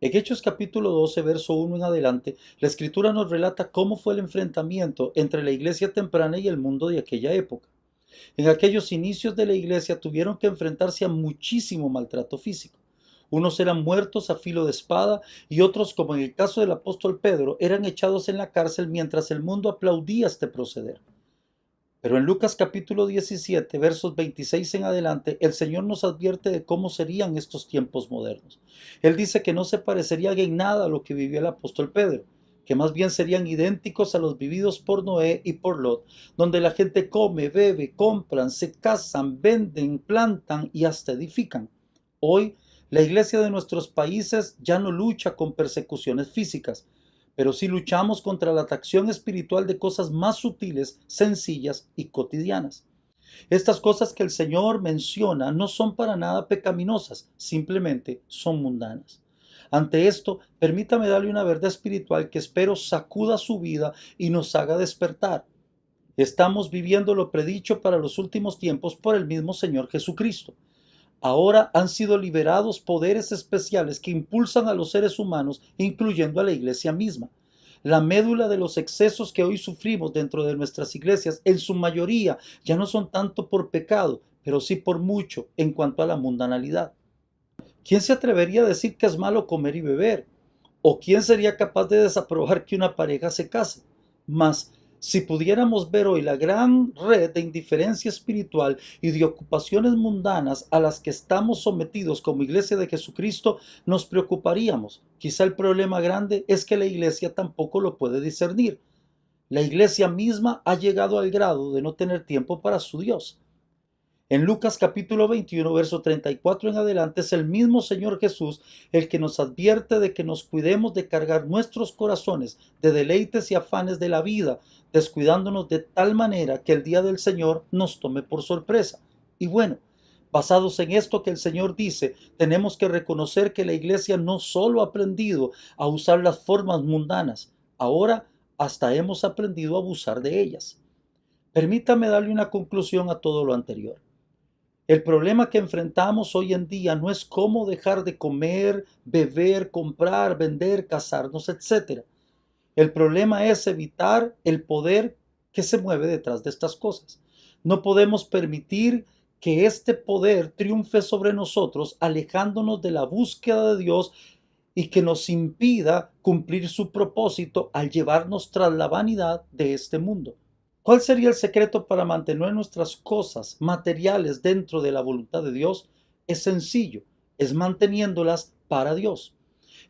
En Hechos capítulo 12, verso 1 en adelante, la escritura nos relata cómo fue el enfrentamiento entre la iglesia temprana y el mundo de aquella época. En aquellos inicios de la iglesia tuvieron que enfrentarse a muchísimo maltrato físico. Unos eran muertos a filo de espada y otros, como en el caso del apóstol Pedro, eran echados en la cárcel mientras el mundo aplaudía este proceder. Pero en Lucas capítulo 17, versos 26 en adelante, el Señor nos advierte de cómo serían estos tiempos modernos. Él dice que no se parecerían en nada a lo que vivió el apóstol Pedro, que más bien serían idénticos a los vividos por Noé y por Lot, donde la gente come, bebe, compran, se casan, venden, plantan y hasta edifican. Hoy, la iglesia de nuestros países ya no lucha con persecuciones físicas, pero sí luchamos contra la atracción espiritual de cosas más sutiles, sencillas y cotidianas. Estas cosas que el Señor menciona no son para nada pecaminosas, simplemente son mundanas. Ante esto, permítame darle una verdad espiritual que espero sacuda su vida y nos haga despertar. Estamos viviendo lo predicho para los últimos tiempos por el mismo Señor Jesucristo. Ahora han sido liberados poderes especiales que impulsan a los seres humanos, incluyendo a la iglesia misma. La médula de los excesos que hoy sufrimos dentro de nuestras iglesias, en su mayoría, ya no son tanto por pecado, pero sí por mucho en cuanto a la mundanalidad. ¿Quién se atrevería a decir que es malo comer y beber? ¿O quién sería capaz de desaprobar que una pareja se case? Mas, si pudiéramos ver hoy la gran red de indiferencia espiritual y de ocupaciones mundanas a las que estamos sometidos como Iglesia de Jesucristo, nos preocuparíamos. Quizá el problema grande es que la Iglesia tampoco lo puede discernir. La Iglesia misma ha llegado al grado de no tener tiempo para su Dios. En Lucas capítulo 21, verso 34 en adelante, es el mismo Señor Jesús el que nos advierte de que nos cuidemos de cargar nuestros corazones de deleites y afanes de la vida, descuidándonos de tal manera que el día del Señor nos tome por sorpresa. Y bueno, basados en esto que el Señor dice, tenemos que reconocer que la iglesia no solo ha aprendido a usar las formas mundanas, ahora hasta hemos aprendido a abusar de ellas. Permítame darle una conclusión a todo lo anterior. El problema que enfrentamos hoy en día no es cómo dejar de comer, beber, comprar, vender, casarnos, etc. El problema es evitar el poder que se mueve detrás de estas cosas. No podemos permitir que este poder triunfe sobre nosotros, alejándonos de la búsqueda de Dios y que nos impida cumplir su propósito al llevarnos tras la vanidad de este mundo. ¿Cuál sería el secreto para mantener nuestras cosas materiales dentro de la voluntad de Dios? Es sencillo, es manteniéndolas para Dios.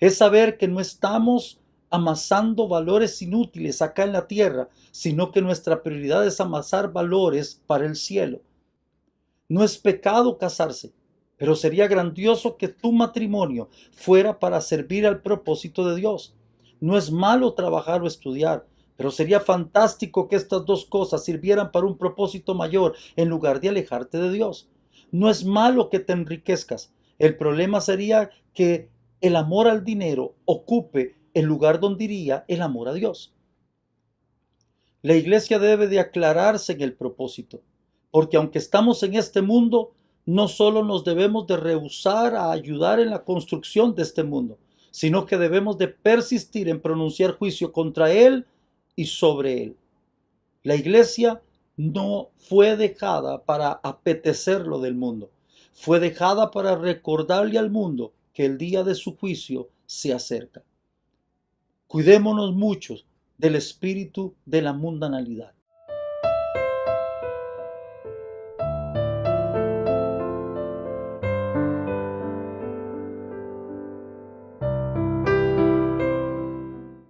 Es saber que no estamos amasando valores inútiles acá en la tierra, sino que nuestra prioridad es amasar valores para el cielo. No es pecado casarse, pero sería grandioso que tu matrimonio fuera para servir al propósito de Dios. No es malo trabajar o estudiar, pero sería fantástico que estas dos cosas sirvieran para un propósito mayor en lugar de alejarte de Dios. No es malo que te enriquezcas. El problema sería que el amor al dinero ocupe el lugar donde iría el amor a Dios. La iglesia debe de aclararse en el propósito, porque aunque estamos en este mundo, no solo nos debemos de rehusar a ayudar en la construcción de este mundo, sino que debemos de persistir en pronunciar juicio contra él y sobre él. La iglesia no fue dejada para apetecer lo del mundo, fue dejada para recordarle al mundo que el día de su juicio se acerca. Cuidémonos mucho del espíritu de la mundanalidad.